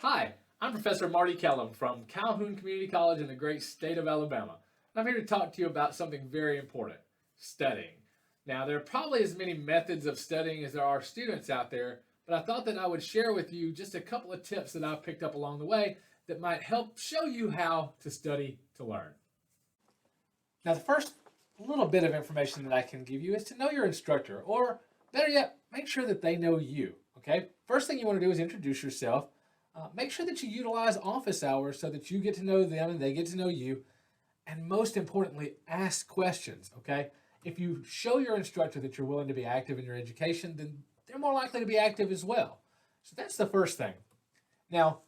Hi, I'm Professor Marty Kellum from Calhoun Community College in the great state of Alabama. I'm here to talk to you about something very important, studying. Now, there are probably as many methods of studying as there are students out there, but I thought that I would share with you just a couple of tips that I've picked up along the way that might help show you how to study to learn. Now, the first little bit of information that I can give you is to know your instructor, or better yet, make sure that they know you, okay? First thing you want to do is introduce yourself. Make sure that you utilize office hours so that you get to know them and they get to know you. And most importantly, ask questions, okay? If you show your instructor that you're willing to be active in your education, then they're more likely to be active as well. So that's the first thing. Now,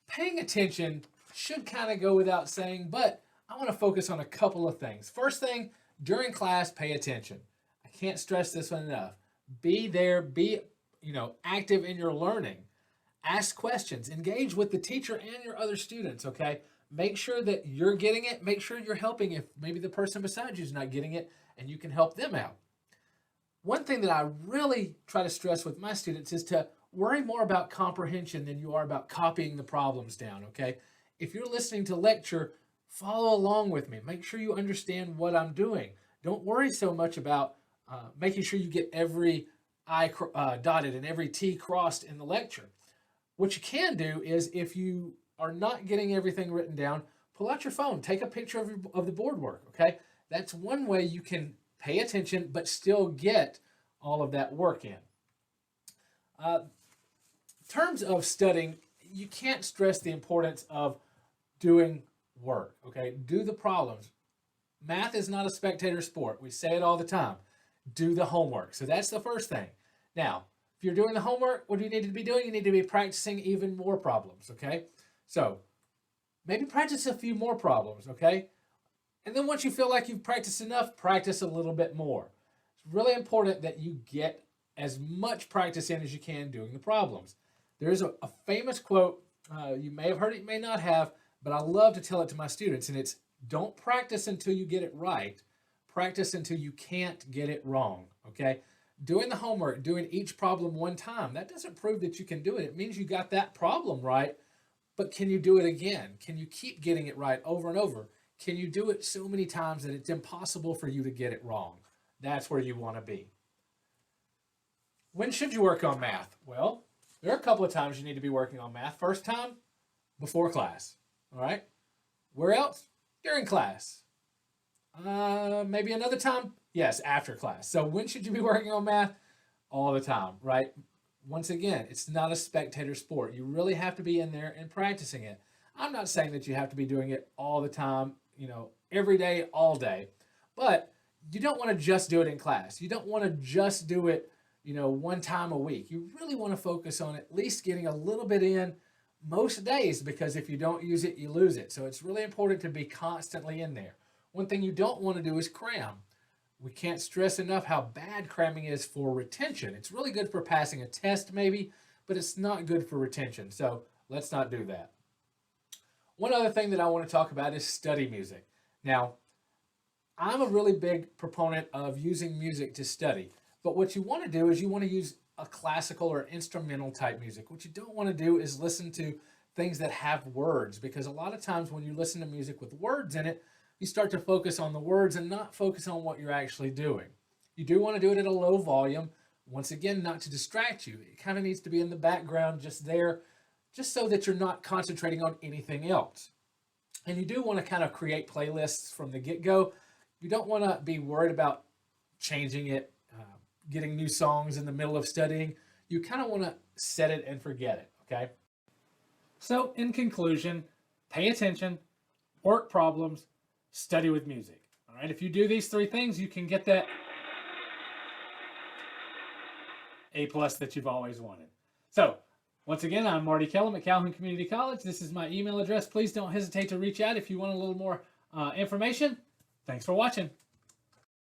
paying attention should kind of go without saying, but I want to focus on a couple of things. First thing, during class, pay attention. I can't stress this one enough. Be there, be active in your learning. Ask questions, engage with the teacher and your other students, okay? Make sure that you're getting it. Make sure you're helping if maybe the person beside you is not getting it and you can help them out. One thing that I really try to stress with my students is to worry more about comprehension than you are about copying the problems down, okay? If you're listening to lecture, follow along with me. Make sure you understand what I'm doing. Don't worry so much about making sure you get every I dotted and every T crossed in the lecture. What you can do is, if you are not getting everything written down, pull out your phone, take a picture of the board work, okay? That's one way you can pay attention but still get all of that work in. In terms of studying, you can't stress the importance of doing work, okay? Do the problems. Math is not a spectator sport. We say it all the time. Do the homework. So that's the first thing. Now, if you're doing the homework, what do you need to be doing? You need to be practicing even more problems, okay? So maybe practice a few more problems, okay? And then once you feel like you've practiced enough, practice a little bit more. It's really important that you get as much practice in as you can doing the problems. There's a famous quote, you may have heard it, you may not have, but I love to tell it to my students, and it's, don't practice until you get it right. Practice until you can't get it wrong, okay? Doing the homework, doing each problem one time, that doesn't prove that you can do it. It means you got that problem right, but can you do it again? Can you keep getting it right over and over? Can you do it so many times that it's impossible for you to get it wrong? That's where you want to be. When should you work on math? Well, there are a couple of times you need to be working on math. First time, before class, all right? Where else? During class. Maybe another time? Yes, after class. So when should you be working on math? All the time, right? Once again, it's not a spectator sport. You really have to be in there and practicing it. I'm not saying that you have to be doing it all the time, every day, all day. But you don't want to just do it in class. You don't want to just do it, one time a week. You really want to focus on at least getting a little bit in most days, because if you don't use it, you lose it. So it's really important to be constantly in there. One thing you don't want to do is cram. We can't stress enough how bad cramming is for retention. It's really good for passing a test maybe, but it's not good for retention. So let's not do that. One other thing that I want to talk about is study music. Now, I'm a really big proponent of using music to study, but what you want to do is you want to use a classical or instrumental type music. What you don't want to do is listen to things that have words, because a lot of times when you listen to music with words in it, you start to focus on the words and not focus on what you're actually doing. You do want to do it at a low volume, once again, not to distract you. It kind of needs to be in the background, just there, just so that you're not concentrating on anything else. And you do want to kind of create playlists from the get-go. You don't want to be worried about changing it, getting new songs in the middle of studying. You kind of want to set it and forget it, okay? So in conclusion, pay attention, work problems, study with music. All right, if you do these three things, you can get that A+ that you've always wanted. So once again, I'm Marty Kellum at Calhoun Community College. This is my email address. Please don't hesitate to reach out if you want a little more information. Thanks for watching.